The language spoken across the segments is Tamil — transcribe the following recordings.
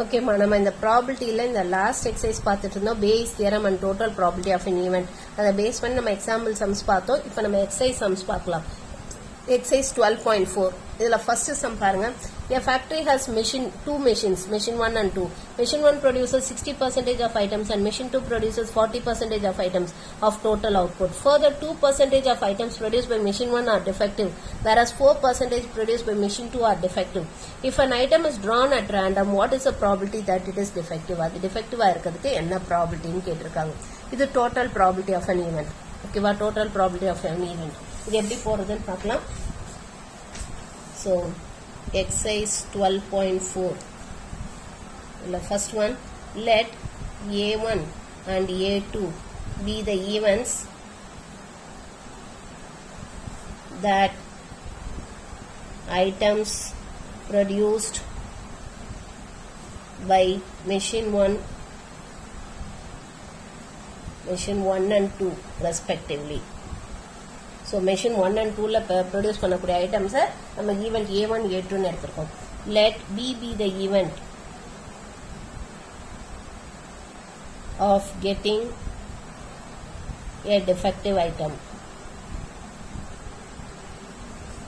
Okay, நம்ம இந்த ப்ராபபிலிட்டியில் இந்த லாஸ்ட் எக்ஸசைஸ் பார்த்துட்டு இருந்தோம் Bayes theorem and total probability of an event. அதை பேஸ் பண்ணி நம்ம எக்ஸாம்பிள் சம்ஸ் பார்த்தோம். இப்போ நம்ம எக்ஸசைஸ் சம்ஸ் பார்க்கலாம். எக்ஸசைஸ் 12.4 இதில் ஃபர்ஸ்ட் சம் பாருங்க. A factory has two machines, machine 1 and 2. Machine 1 produces 60% of items and machine 2 produces 40% of items of total output. Further, 2% of items produced by machine 1 are defective, whereas 4% produced by machine 2 are defective. If an item is drawn at random, what is the probability that it is defective? அது defective இருக்கிறதுக்கு என்ன probability ன்னு கேட்டிருக்காங்க. இது total probability of an event. ஓகேவா, total probability of an event. இது எப்படி போறதுன்னு பார்க்கலாம். So, exercise 12.4. The first one, let A1 and A2 be the events that items produced by machine 1 and 2 respectively. So, machine 1 and 2 produce பண்ணக்கூடிய items நம்ம event A1, A2 ன்னு எடுத்திருக்கோம். Let B be the event of getting a defective item.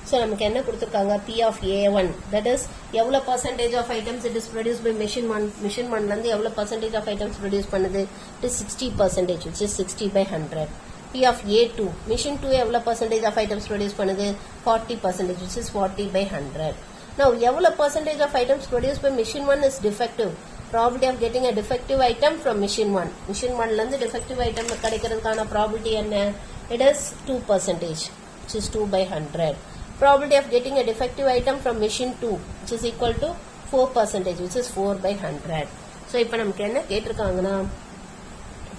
So, நமக்கு என்ன கொடுத்திருக்காங்க? P of A1, that is எவ்வளவு percentage of items it is produced by machine 1. machine 1 ல இருந்து எவ்வளவு percentage of items produce பண்ணுது? It is 60%, which is 60 by 100. P of A2, machine 2 எவ்வளவு percentage of items produce பண்ணுது? 40%, which is 40 by 100. Now, எவ்வளவு percentage of items produced by machine 1 is defective. Probability of getting a defective item from machine 1. machine 1 ல இருந்து defective item கிடைக்கிறதுக்கான probability என்ன? It is 2%, which is 2 by 100. Probability of getting a defective item from machine 2, which is equal to 4%, which is 4 by 100. So, இப்போ நமக்கு என்ன கேட்டிருக்காங்கன்னா,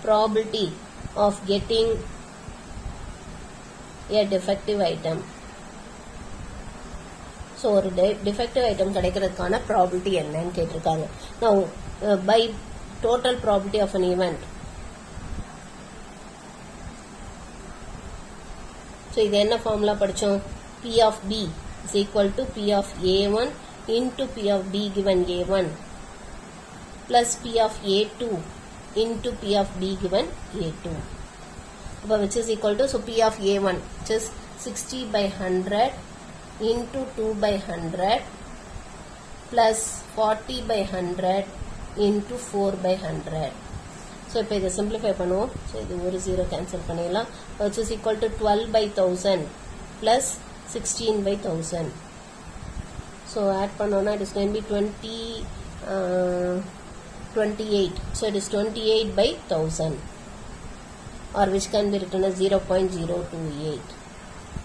probability of getting a defective item. So, ஒரு defective item கிடைக்கிறதுக்கான probability என்னன்னு கேட்டிருக்காங்க. Now, by total probability of an event. So, இது என்ன formula படிச்சோம்? P of B is equal to P of A1 into P of B given A1 plus P of A2 into P of B given A2. Which is equal to, so P of A1, which is 60 by 100 into 2 by 100 plus 40 by 100 into 4 by 100. So, இப்போ இதை simplify பண்ணுவோம். So, இது ஒரு 0 cancel பண்ணிடலாம். Which is equal to 12 by 1000 plus 16 by 1000. So, add பண்ணோம்னா it is going to be 28. So, it is 28 by 1000. Or which can be written as 0.028.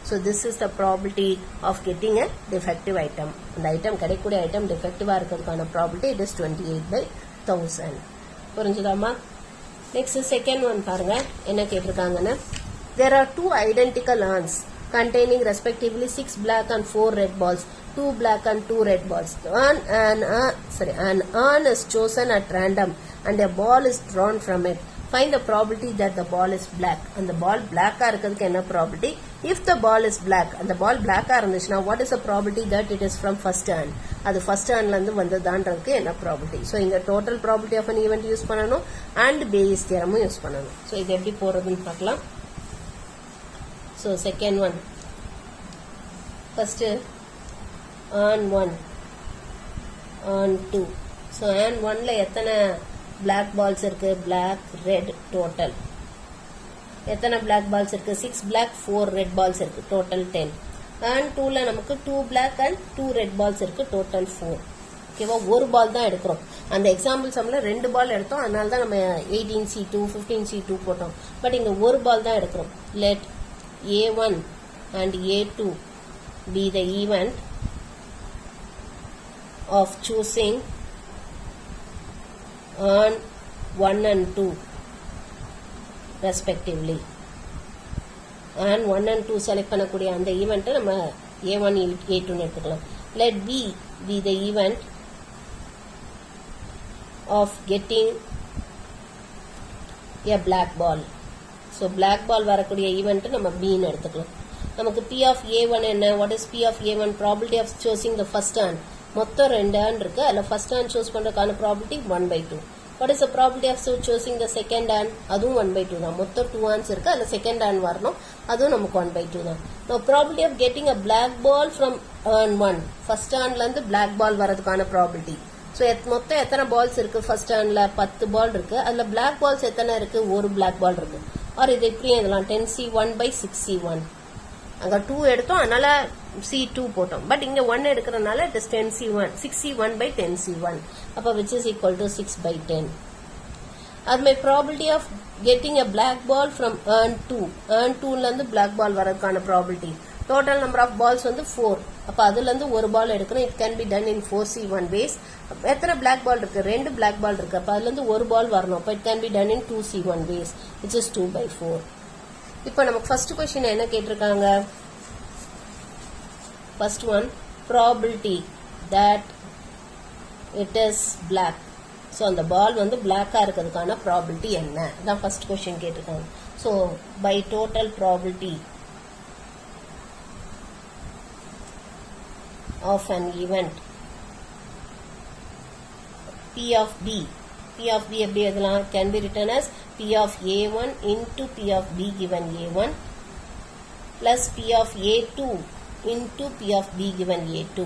So, this is the probability of getting a defective item. The item கிடைக்கூடிய item defective இருக்கிறதுக்கான probability it is 28 by 1000. புரிஞ்சுதாமா? Next second one பாருங்க என்ன கேட்டிருக்காங்கன்னா, there are two identical urns containing respectively 6 black and 4 red balls, 2 black and 2 red balls. An urn is chosen at random and a ball is drawn from it. Find the probability that the ball is black. And the ball black இருக்கிறதுக்கு என்ன probability? If the ball is black, and the ball black இருந்துச்சுன்னா, what is the probability that it is from first urn? அது first urnல இருந்து வந்ததான்றதுக்கு என்ன probability? So, இங்க total probability of an event use பண்ணணும் and Bayes theorem யூஸ் பண்ணணும். So, இது எப்படி போறதுன்னு பார்க்கலாம். So, second one. First, urn 1, urn 2. So, urn 1ல எத்தனை black balls இருக்கு? black, red, total. எத்தனை black balls இருக்கு? 6 black, 4 red balls இருக்கு. total 10. and 2ல நமக்கு 2 black and 2 red balls இருக்கு. total 4. ஓகேவா, ஒரு பால் தான் எடுக்கிறோம். அந்த எக்ஸாம்பிள் சம்ல 2 பால் எடுத்தோம், அதனால தான் நம்ம 18C2 15C2 போட்டோம். பட் இங்க ஒரு பால் தான் எடுக்கிறோம். let A1 and A2 be the event of choosing urn 1 and 2 respectively. urn 1 and 2 select பண்ணக்கூடிய அந்த event நம்ம A1 A2 ன்னு எடுத்துக்கலாம். let B be the event of getting a black ball. So, black ball வரக்கூடிய event நம்ம B ன்னு எடுத்துக்கலாம். நமக்கு P of A1 என்ன? what is P of A1? probability of choosing the first urn. மொத்தம் 2 and இருக்கு. அதில் ஃபர்ஸ்ட் and சூஸ் பண்ணுறதுக்கான probability 1/2. What is the probability of choosing the second and? அதுவும் 1/2 தான். மொத்தம் 2 ands இருக்கு. அதில் செகண்ட் and வரணும். அதுவும் நமக்கு 1/2 தான். Now probability of getting a black ball from urn 1. First andலேருந்து black ball வரதுக்கான probability. ஸோ மொத்தம் எத்தனை பால்ஸ் இருக்கு ஃபர்ஸ்ட் andல 10 பால் இருக்கு. அதில் black balls எத்தனை இருக்கு? ஒரு black ball இருக்கு. ஆர் இது இப்படி எழுதலாம் 10c1/6c1. அங்கே 2 எடுத்தோம், அதனால c2 போட்டோம். பட் இங்கே 1 எடுக்கிறதுனால இட் இஸ் 10c1, 6c1/10c1. அப்போ which is equal to 6/10. அது மாதிரி probability of getting a black ball from earn 2. earn 2லேருந்து பிளாக் பால் வரதுக்கான probability. Total number of balls வந்து 4. அப்போ அதுலேருந்து ஒரு பால் எடுக்கணும். It can be done in 4c1 ways. எத்தனை பிளாக் பால் இருக்கு? 2 பிளாக் பால் இருக்கு. அப்போ அதுலேருந்து ஒரு பால் வரணும். அப்போ it can be done in 2c1 ways, which is 2/4. இப்போ நமக்கு ஃபர்ஸ்ட் கொஸ்டின் என்ன கேட்டிருக்காங்க? First one, probability that it is black. So அந்த பால் வந்து பிளாக்காக இருக்கிறதுக்கான ப்ராபிலிட்டி என்ன? தான் ஃபர்ஸ்ட் கொஸ்டின் கேட்டிருக்காங்க. So by total probability of an event P of B. P of B எப்படி எழுதலாம்? Can be written as P of A1 into P of B given A1 plus P of A2 into P of B given A2.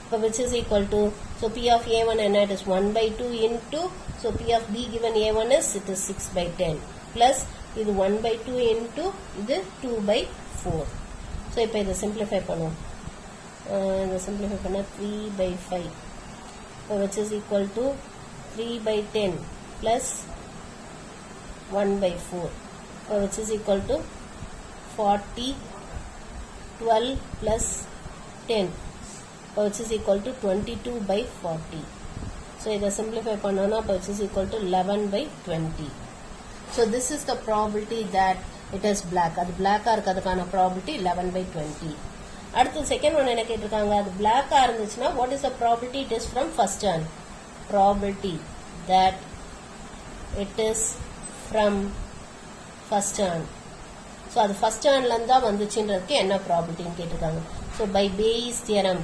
So which is equal to, so P of A1 and it is 1/2 into, so P of B given A1 is, it is 6/10 plus இது 1/2 into இது 2/4. So இப்போ இதை simplify பண்ணுவோம். இதை simplify பண்ண 3/5. which is equal to 3/10 plus 1/4, which is equal to 40, 12 plus 10, which is equal to 22/40. So இதை simplify பண்ணோம்னா which is equal to 11/20. So this is the probability that it is black. அது black-ஆ இருக்கிறதுக்கான probability 11/20. அடுத்து செகண்ட் ஒன் என்ன கேட்டிருக்காங்க? அது பிளாக்கா இருந்துச்சுன்னா what is the probability it is from first hand? Probability that it is from first hand. So அது ஃபர்ஸ்ட் ஹேண்ட்லேருந்து தான் வந்துச்சுன்றதுக்கு என்ன ப்ராபிலிட்டின்னு கேட்டிருக்காங்க. ஸோ பை பேயிஸ் தியரம்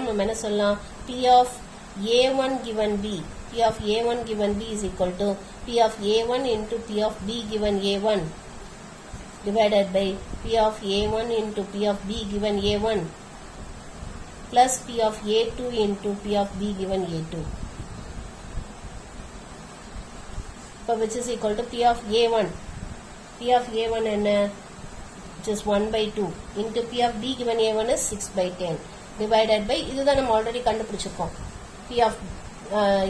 நம்ம என்ன சொல்லலாம்? P of A1 given B. P of A1 given B is equal to P of A1 into P of B given A1 divided by P of A1 into P of B given A1 plus P of A2 into P of B given A2. So which is equal to P of A1. P of A1 and which is 1/2 into P of B given A1 is 6/10 divided by, இதுதான் நம்ம ஆல்ரெடி கண்டுபிடிச்சிருக்கோம். P of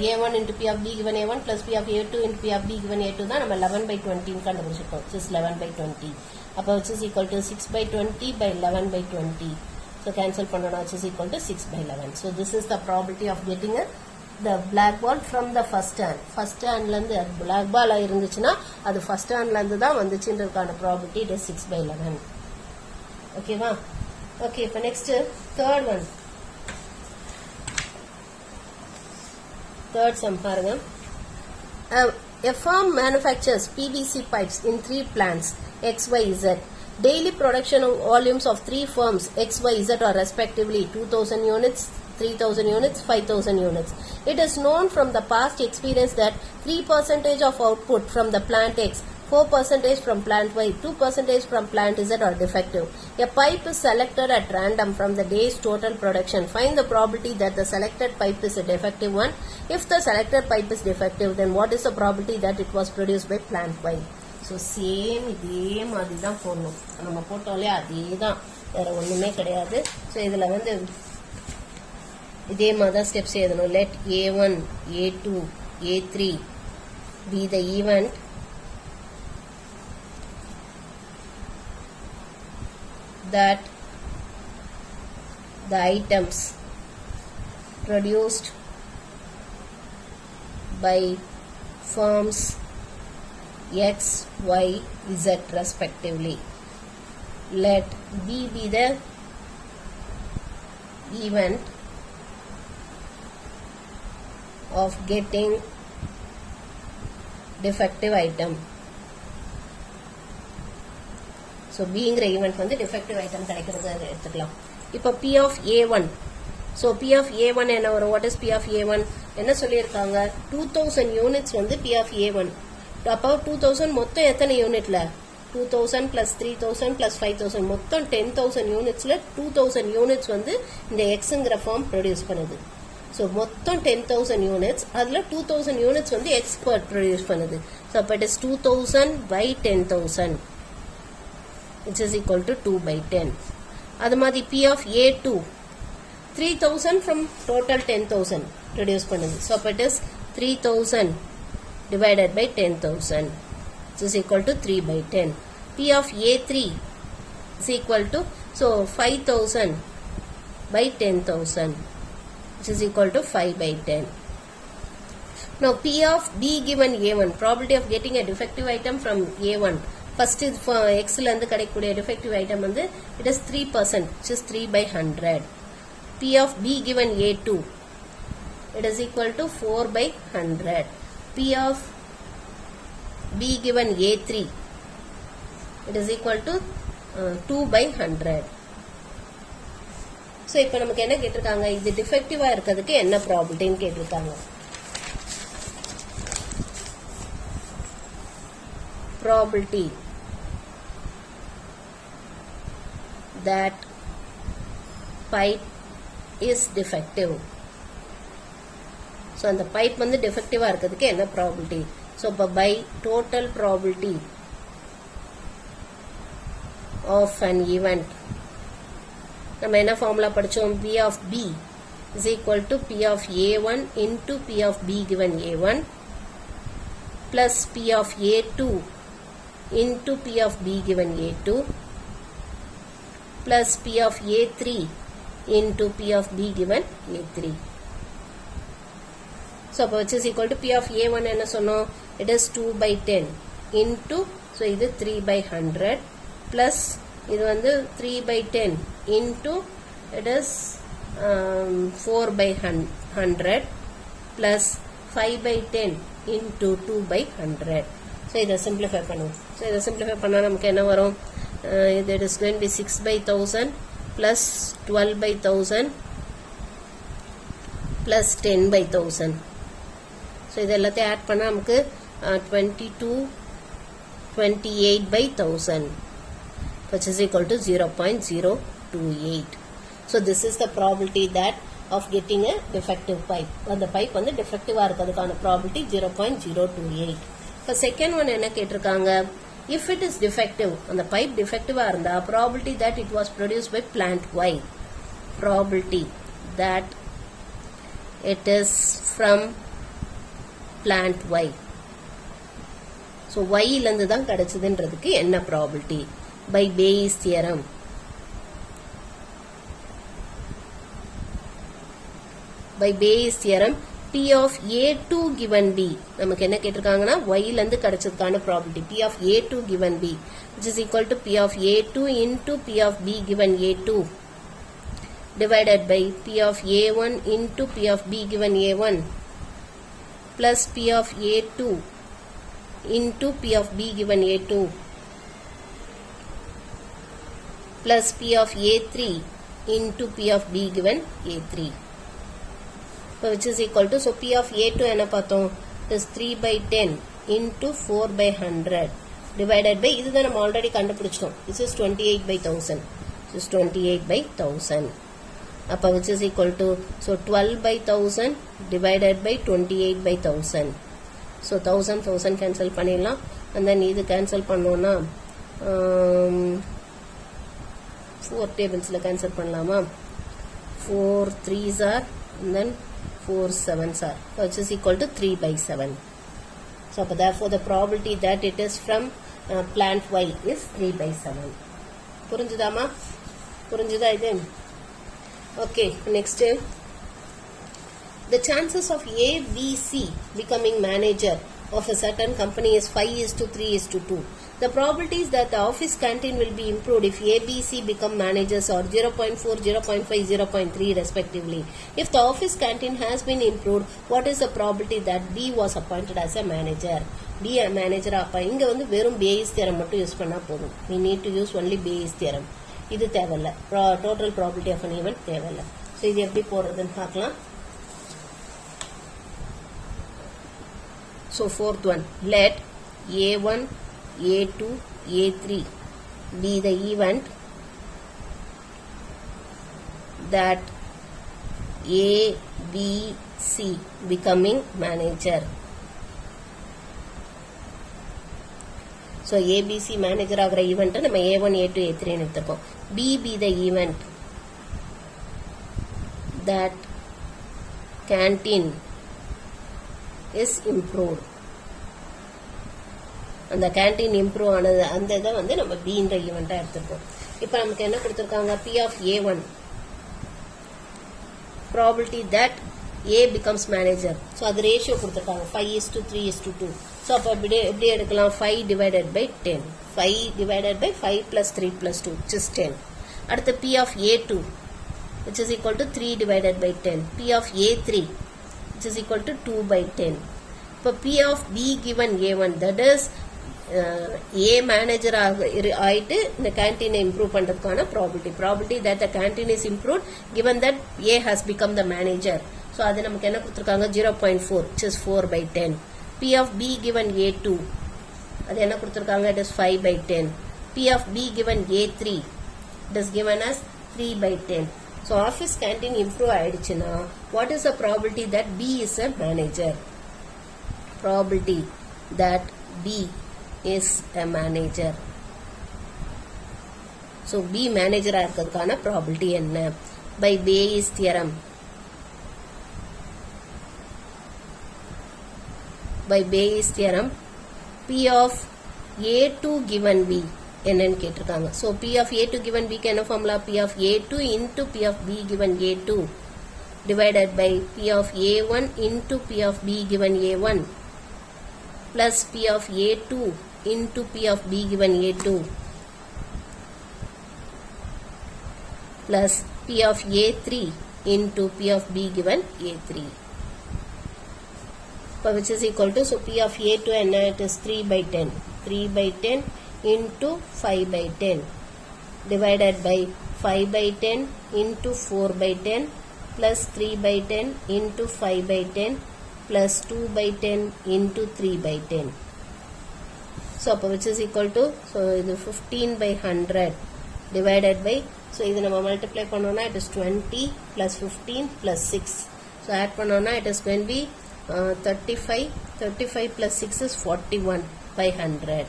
A1 into P of B given A1 plus P of A2 into P of B given A2 தான் நம்ம 11/20 கண்டுபிடிச்சிருக்கோம். which is 11/20. அப்போ which is equal to 6/20 by 11/20. So cancel பண்ணோம்னா which is equal to 6/11. So this is the probability of getting the black ball from the first hand. first handலேருந்து அது black ball இருந்துச்சுன்னா அது first handலேருந்து தான் வந்துச்சுன்றதுக்கான probability it is 6/11. ஓகேவா? ஓகே, இப்போ next third one. Third sum பாருங்க. A firm manufactures PVC pipes in 3 plants X, Y, Z. Daily production volumes of 3 firms X, Y, Z are respectively 2,000 units, 3,000 units, 5,000 units. It is known from the past experience that 3% of output from the plant X, 4% from plant Y, 2% from plant Z are defective. A pipe is selected at random from the day's total production. Find the probability that the selected pipe is a defective one. If the selected pipe is defective, then what is the probability that it was produced by plant Y? So same இதே மாதிரி தான் போடணும். நம்ம போட்டோம்லே அதே தான், வேற ஒன்றுமே கிடையாது. ஸோ இதில் வந்து இதே மாதிரி தான் ஸ்டெப்ஸ் எழுதணும். let A1, A2, A3 be the event that the items produced by firms X, Y, Z respectively. Let B be the event of getting defective item. So பிங்கிற ஈவெண்ட் வந்து டிஃபெக்டிவ் ஐட்டம் கிடைக்கிறது எடுத்துக்கலாம். இப்போ பி ஆஃப் ஏ1. ஸோ பி ஆஃப் ஏ1 என்ன வரும்? வாட் இஸ் பி ஆஃப் ஏ1? என்ன சொல்லியிருக்காங்க? 2000 யூனிட்ஸ் வந்து பி ஆஃப் ஏ1. அப்போ 2000 மொத்தம் எத்தனை யூனிட்ல? 2000 plus 3000 plus 5000 மொத்தம் 10,000 யூனிட்ஸ்ல 2000 யூனிட்ஸ் வந்து இந்த எக்ஸுங்கிற ஃபார்ம் ப்ரொடியூஸ் பண்ணுது. ஸோ மொத்தம் 10,000 யூனிட்ஸ், அதில் 2000 யூனிட்ஸ் வந்து எக்ஸ்பர்ட் ப்ரொடியூஸ் பண்ணுது. ஸோ அப்போ it is 2000 by 10,000 which is equal to 2 by 10. அது மாதிரி P of A2 3000 from total 10,000 produce பண்ணுது. ஸோ அப்போ it is 3000 divided by 10,000 which is equal to 3 by 10. P of A3 is equal to, so 5,000 by 10,000 which is equal to 5 by 10. Now P of B given A1, probability of getting a defective item from A1. First is for X la and kadikkudiya defective item and it is 3%, which is 3 by 100. P of B given A2, it is equal to 4 by 100. P of B given A3, it is equal to 2 by 100. So இப்போ நமக்கு என்ன கேட்டிருக்காங்க? இது டிஃபெக்டிவா இருக்கிறதுக்கு என்ன ப்ராபபிலிட்டின்னு கேட்டிருக்காங்க. Probability that pipe is defective. So அந்த பைப் வந்து டிஃபெக்டிவா இருக்கிறதுக்கு என்ன ப்ராபபிலிட்டி? ஸோ இப்போ by total probability of an event, நம்ம என்ன ஃபார்முலா படிச்சோம்? P of B is equal to P of A1 into P of B given A1 plus P of A2 into P of B given A2 plus P of A3 into P of B given A3. So which is equal to P of A1 என்ன சொன்னோம்? It is 2 by 10 into, so இது 3 by 100 plus இது வந்து 3 by 10 into, it is 4 by 100 plus 5 by 10 into 2 by 100. So இதை simplify பண்ணுவோம். So இதை simplify பண்ணா நமக்கு என்ன வரும்? It is going to be 6 by 1000 plus 12 by 1000 plus 10 by 1000. So இது எல்லாத்தையும் ஆட் பண்ணா நமக்கு 28 by 1000, which is equal to 0.028. So this is the probability that of getting a defective pipe. அந்த pipe வந்து defective இருக்கிறதுக்கான probability 0.028. இப்போ second one என்ன கேட்டிருக்காங்க? If it is defective, அந்த pipe defective இருந்தா probability that it was produced by plant Y. Probability that it is from plant Y. So Y இலிருந்து தான் கிடைச்சதுன்றதுக்கு என்ன probability? By Bayes theorem. By Bayes theorem, P of A2 given B, நமக்கு என்ன கேட்டிருக்காங்கன்னா Y இலிருந்து கிடைச்சதுக்கான probability P of A2 given B, which is equal to P of A2 into P of B given A2 divided by P of A1 into P of B given A1 plus P of A2 into P of B given A2 plus P of A3 into P of B given A3, so which is equal to, so P of A2 என்ன பார்த்தோம்? is 3 by 10 into 4 by 100 divided by, இதுதான் நம்ம ஆல்ரெடி கண்டுபிடிச்சிட்டோம், this is 28 by 1000, this is 28 by 1000. அப்போ which is equal to, so 12 by 1000 divided by 28 by 1000. So 1000 cancel பண்ணிடலாம், and then இது cancel பண்ணோம்னா 4 tablesல cancel பண்ணலாமா? 4 3s are, and then 4 7s are, which is equal to 3 by 7. So therefore the probability that it is from plant Y is 3 by 7. புரிஞ்சுதாமா? புரிஞ்சுதா இது? Okay, next. The chances of A, B, C becoming manager of a certain company is 5:3:2. The probabilities that the office canteen will be improved if A, B, C become managers are 0.4, 0.5, 0.3 respectively. If the office canteen has been improved, what is the probability that B was appointed as a manager? B a manager அப்ப இங்க வந்து வெறும் Bayes theorem மட்டும் யூஸ் பண்ணா போதும். We need to use only Bayes theorem. இது தேவையில்ல. Total probability of an event தேவையில்ல. So இது எப்படி போறதுன்னு பார்க்கலாம். So fourth one, let A1, A2, A3 be the event that A, B, C becoming manager. So A, B, C manager ஆகிற event நம்ம A1, A2, A3 எடுத்துக்கோம். B be the event that canteen is improved. அந்த கேண்டீன் இம்ப்ரூவ் ஆனது அந்த இதை வந்து நம்ம பீன்ற ஈவெண்ட்டாக எடுத்துருக்கோம். இப்போ நமக்கு என்ன கொடுத்துருக்காங்க? P of A1 probability that A becomes manager. So அது ரேஷியோ கொடுத்துருக்காங்க 5:3:2. ஸோ அப்போ எப்படி எடுக்கலாம்? 5 divided by 10. 5 divided by 5 plus 3 plus 2 which is 10. அடுத்து P of A2 which is equal to 3 divided by 10. P of A3 which is equal to 2 by 10. இப்போ P of B given A1 that is A manager ஆயிட்டு இந்த கேண்டீனை இம்ப்ரூவ் பண்றதுக்கான probability that the canteen is improved given that A has become the manager. So அது நமக்கு என்ன கொடுத்துருக்காங்க? 0.4 which is 4 by 10. P of B given A2 அது என்ன கொடுத்துருக்காங்க? it is 5 by 10. P of B given A3 it is given as 3 by 10. So office canteen improve ஆயிடுச்சுன்னா what is the probability that B is a manager? Probability that B is a manager. So B manager இருக்கிறதுக்கான probability என்ன? By Bayes theorem. By Bayes theorem, P of A2 given B என்னன்னு கேட்டிருக்காங்க. So P of A2 given B என்ன formula? P of A2 into P of B given A2 divided by P of A1 into P of B given A1 plus P of A2 into P of B given A2 plus P of A3 into P of B given A3 which is equal to, so P of A2 and it is 3 by 10. 3 by 10 into 5 by 10 divided by 5 by 10 into 4 by 10 plus 3 by 10 into 5 by 10 plus 2 by 10 into 3 by 10. So which is equal to, so இது 15 by 100 divided by, so இது நம்ம multiply பண்ணோம்னா it is 20 plus 15 plus 6. So add பண்ணோம்னா it is going to be 35 plus 6 is 41 by 100.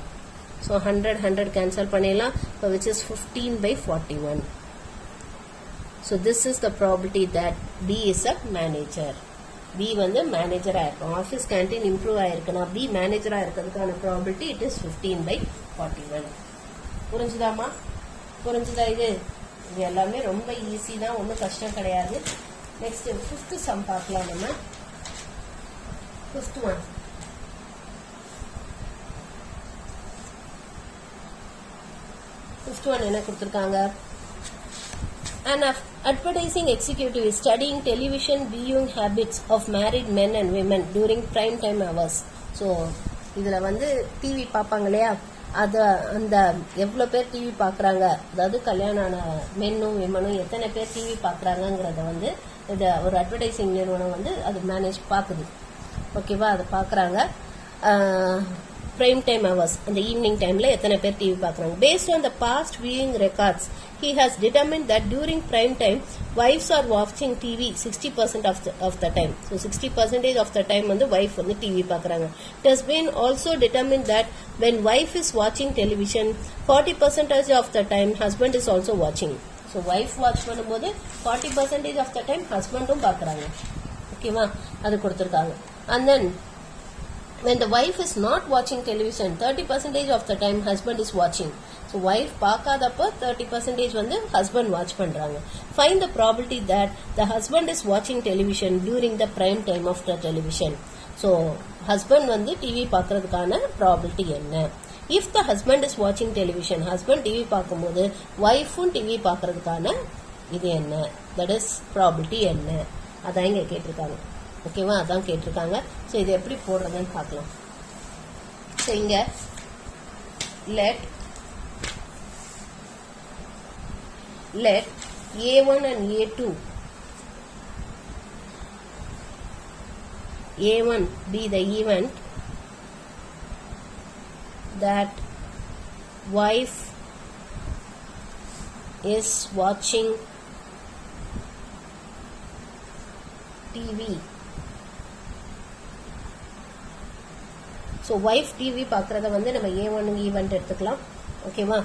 So 100 cancel பண்ணிடலாம். So which is 15 by 41. So this is the probability that B is a manager. B வந்து மேனேஜரா இருக்கும். ஆஃபீஸ் கேண்டீன் இம்ப்ரூவ் ஆயிருக்குன்னா B மேனேஜரா இருக்கிறதுக்கான ப்ராபிலிட்டி இட் இஸ் 15 by 41. புரிஞ்சுதாமா? புரிஞ்சுதா? இது எல்லாமே ரொம்ப ஈஸி தான், ஒன்றும் கஷ்டம் கிடையாது. நெக்ஸ்ட் 5th சம் பார்க்கலாம். நம்ம 5th one. என்ன கொடுத்துருக்காங்க? An advertising executive is studying television viewing habits of married men and women during prime time hours. So இதுல வந்து டிவி பார்ப்பாங்க இல்லையா, அது அந்த எவ்வளோ பேர் டிவி பார்க்குறாங்க, அதாவது கல்யாணம் ஆன மென்னும் விமனும் எத்தனை பேர் டிவி பார்க்குறாங்கங்கிறத வந்து இது ஒரு அட்வர்டைசிங் நிறுவனம் வந்து அது மேனேஜ் பார்க்குது. ஓகேவா? அதை பார்க்குறாங்க. prime time hours, அந்த ஈவினிங் டைம்ல எத்தனை பேர் டிவி பார்க்குறாங்க. Based on the past viewing records, he has determined that during prime time, wives are watching TV 60% of the time. So 60% of the time வந்து wife வந்து டிவி பார்க்குறாங்க. It has been also determined that when wife is watching television, 40% of the time husband is also watching. So wife watch பண்ணும்போது 40% of the time husbandும் பார்க்குறாங்க. ஓகேவா? அது கொடுத்துருக்காங்க. And then when the wife is not watching television, 30% of the time husband is watching. So wife பார்க்காதப்ப 30% வந்து husband watch பண்றாங்க. Find the probability that the husband is watching television during the prime time of the television. So husband வந்து டிவி பார்க்கறதுக்கான probability என்ன? இஃப் த ஹஸ்பண்ட் இஸ் வாட்சிங் டெலிவிஷன், ஹஸ்பண்ட் டிவி பார்க்கும்போது ஒய்ஃபும் டிவி பார்க்கறதுக்கான இது என்ன, தட் இஸ் ப்ராபபிலிட்டி என்ன, அதான் இங்கே கேட்டிருக்காங்க. ஓகேவா, அதான் கேட்டிருக்காங்க. ஸோ இது எப்படி போடுறதுன்னு பார்க்கலாம். ஸோ இங்கே let A1 and A1 be the event that wife is watching TV. So wife TV பார்க்கறத வந்து நம்ம A1 event எடுத்துக்கலாம். ஓகேவா?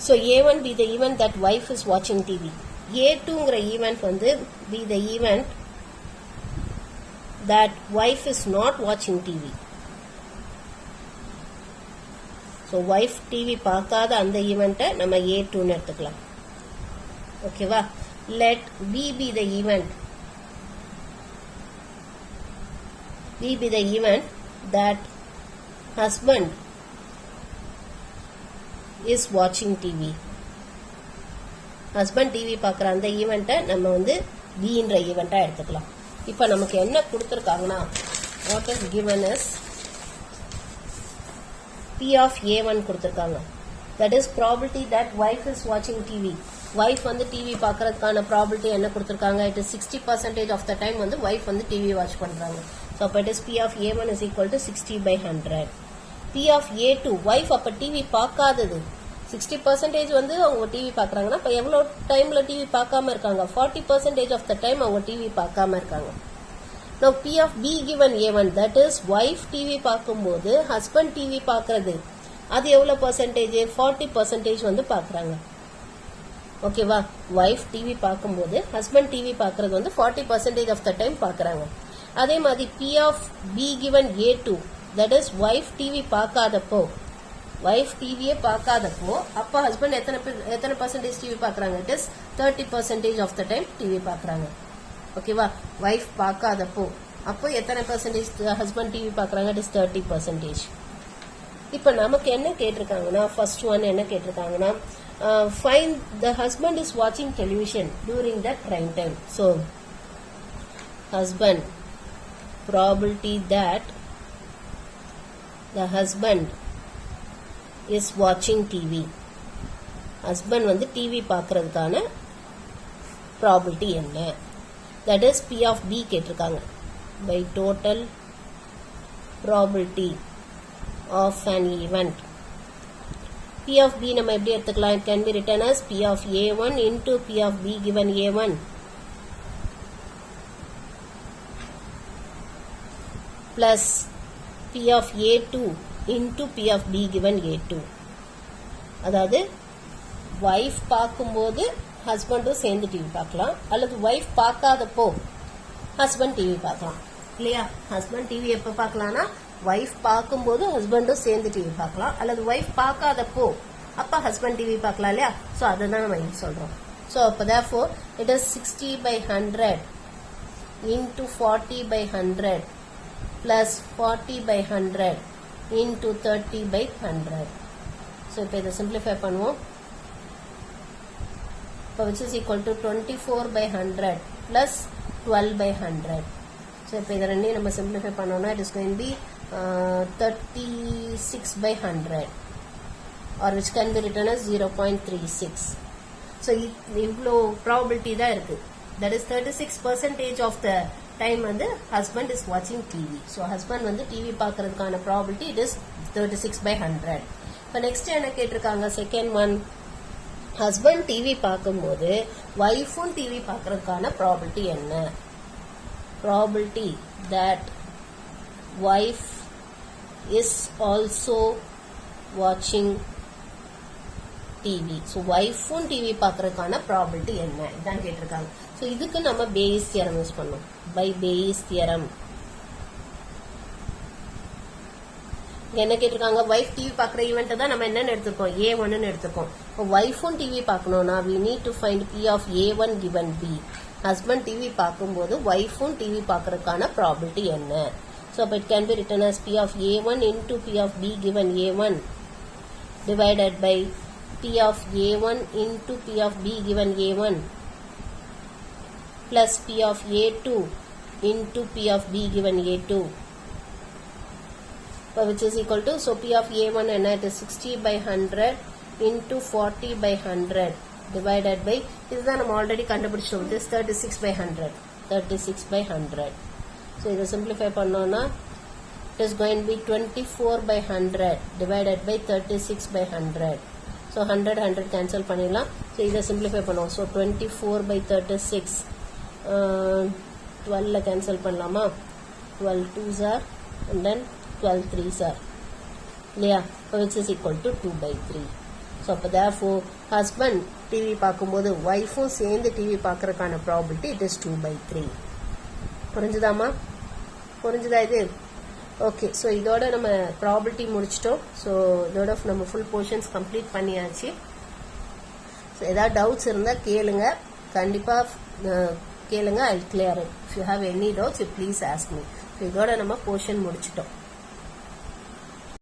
So A1 be the event that wife is watching TV. A2ங்கிற event வந்து be the event that wife is not watching TV. So wife TV பார்க்காத அந்த event நம்ம A2ன்னு எடுத்துக்கலாம். ஓகேவா? Let B be the event. B be the event that husband is watching TV. Husband TV பார்க்குற அந்த ஈவெண்ட்டை நம்ம வந்து பின்ற ஈவெண்ட்டாக எடுத்துக்கலாம். இப்போ நமக்கு என்ன கொடுத்துருக்காங்கன்னா, what is given is P of A1 கொடுத்துருக்காங்க. That is probability that wife is வாட்சிங் டிவி. வைஃப் வந்து டிவி பார்க்கறதுக்கான ப்ராபபிலிட்டி என்ன கொடுத்துருக்காங்க, it is 60% of the time வந்து வைஃப் வந்து டிவி வாட்ச் பண்ணுறாங்க. ஸோ அப்போ it is P of A1 is equal to 60/100. P of A2 wife அப்போ டிவி பார்க்காதது 60% வந்து அவங்க டிவி பார்க்குறாங்கன்னா இப்போ எவ்வளோ டைமில் டிவி பார்க்காம இருக்காங்க, 40% ஆஃப் த டைம் அவங்க டிவி பார்க்காம இருக்காங்க. Now P of B given A1, that is wife TV பார்க்கும்போது ஹஸ்பண்ட் டிவி பார்க்கறது அது எவ்வளோ பர்சன்டேஜ், 40% வந்து பார்க்குறாங்க. ஓகேவா, வைஃப் டிவி பார்க்கும்போது ஹஸ்பண்ட் டிவி பார்க்கறது வந்து 40% ஆஃப் த டைம் பார்க்குறாங்க. அதே மாதிரி P of B given A2, that is wife TV பார்க்காதப்போ, வைஃப் டிவியே பார்க்காதப்போ அப்போ ஹஸ்பண்ட் எத்தனை பர்சன்டேஜ் டிவி பார்க்குறாங்க, it is 30% of the time TV பார்க்குறாங்க. ஓகேவா, வைஃப் பார்க்காதப்போ அப்போ எத்தனை பர்சன்டேஜ் ஹஸ்பண்ட் டிவி பார்க்குறாங்க, இட் இஸ் 30%. இப்போ நமக்கு என்ன கேட்டிருக்காங்கன்னா, ஃபர்ஸ்ட் ஒன் என்ன கேட்டிருக்காங்கன்னா, ஃபைண்ட் த ஹஸ்பண்ட் இஸ் வாட்சிங் television during the prime time. So husband probability that the husband is watching TV. Husband வந்து டிவி பார்க்கறதுக்கான ப்ராபபிலிட்டி என்ன, that is P of B கேட்டிருக்காங்க. By total probability of an event. P of B நம்ம எப்படி எடுத்துக்கலாம், it can be written as P of A1 into P of B given A1 plus P of A2 into P of B given A2. அதாவது வைஃப் பார்க்கும்போது ஹஸ்பண்டும் சேர்ந்து டிவி பார்க்கலாம், அல்லது வைஃப் பார்க்காதப்போ ஹஸ்பண்ட் டிவி பார்க்கலாம் இல்லையா. ஹஸ்பண்ட் டிவி எப்போ பார்க்கலாம்னா வைஃப் பார்க்கும்போது ஹஸ்பண்டும் சேர்ந்து டிவி பார்க்கலாம், அல்லது வைஃப் பார்க்காதப்போ அப்போ ஹஸ்பண்ட் டிவி பார்க்கலாம் இல்லையா. ஸோ அதை தான் நம்ம இங்கே சொல்கிறோம். ஸோ அப்போ therefore it is 60/100 into 40/100 plus 40/100 into 30/100. So இப்போ இதை simplify பண்ணுவோம். இப்போ which is equal to 24/100 plus 12/100. So இப்போ இதை ரெண்டையும் நம்ம simplify பண்ணோம்னா it is going to be 36/100 or which can be written as 0.36. So இவ்வளோ ப்ராபபிலிட்டி தான் இருக்கு. That is 36% of the time வந்து ஹஸ்பண்ட் இஸ் வாட்சிங் டிவி. ஸோ ஹஸ்பண்ட் வந்து டிவி பார்க்கறதுக்கான ப்ராபபிலிட்டி இட் இஸ் 36/100. இப்போ நெக்ஸ்ட் என்ன கேட்டிருக்காங்க, செகண்ட் ஒன், ஹஸ்பண்ட் டிவி பார்க்கும்போது ஒய்ஃபும் டிவி பார்க்கறதுக்கான ப்ராபபிலிட்டி என்ன, probability that wife is also வாட்சிங் டிவி. ஸோ ஒய்ஃபும் டிவி பார்க்கறதுக்கான ப்ராபபிலிட்டி என்ன, இதான் கேட்டிருக்காங்க. ஸோ இதுக்கு நம்ம பேயிஸ் தியரம் யூஸ் பண்ணோம். பை பேயிஸ் தியரம் என்ன கேட்டிருக்காங்க, ஒய்ஃப் டிவி பார்க்குற ஈவெண்ட் தான் நம்ம என்னன்னு எடுத்திருக்கோம், A1 எடுத்திருக்கோம். இப்போ ஒய்ஃபும் டிவி பார்க்கணும்னா we need to find P of A1 given B. Husband TV பார்க்கும்போது ஒய்ஃபும் டிவி பார்க்கறதுக்கான ப்ராபபிலிட்டி என்ன. So So it can be written as P of A1 into P of B given A1 divided by P of A1 into P of B given A1 plus P of A2 into P of B given A2, which is equal to, so P of A1 and it is 60 by 100 into 40 by 100 divided by, this is already கண்டுபிடிச்சோம், this 36 by 100, 36 by 100. So இதை simplify பண்ணோம்னா it is going to be 24 by 100 divided by 36 by 100. So 100 cancel பண்ணிடலாம். So இதை simplify பண்ணுவோம். So 24 by 36 12 cancel பண்ணலாமா, 12 2s are and then 12 3s are இல்லையா, which is equal to 2 by 3. So அப்போ therefore husband டிவி பார்க்கும்போது ஒய்ஃபும் சேர்ந்து டிவி பார்க்கறதுக்கான ப்ராபபிலிட்டி இட் இஸ் 2 by 3. புரிஞ்சுதாமா, புரிஞ்சுதா இது? ஓகே, ஸோ இதோட நம்ம ப்ராபபிலிட்டி முடிச்சிட்டோம். ஸோ இதோட நம்ம ஃபுல் போர்ஷன்ஸ் கம்ப்ளீட் பண்ணியாச்சு. ஸோ ஏதாவது டவுட்ஸ் இருந்தால் கேளுங்க, கண்டிப்பாக கேளுங்க, I clear it. If you have any doubts you please ask me. So இதோட நம்ம போர்ஷன் முடிச்சிட்டோம்.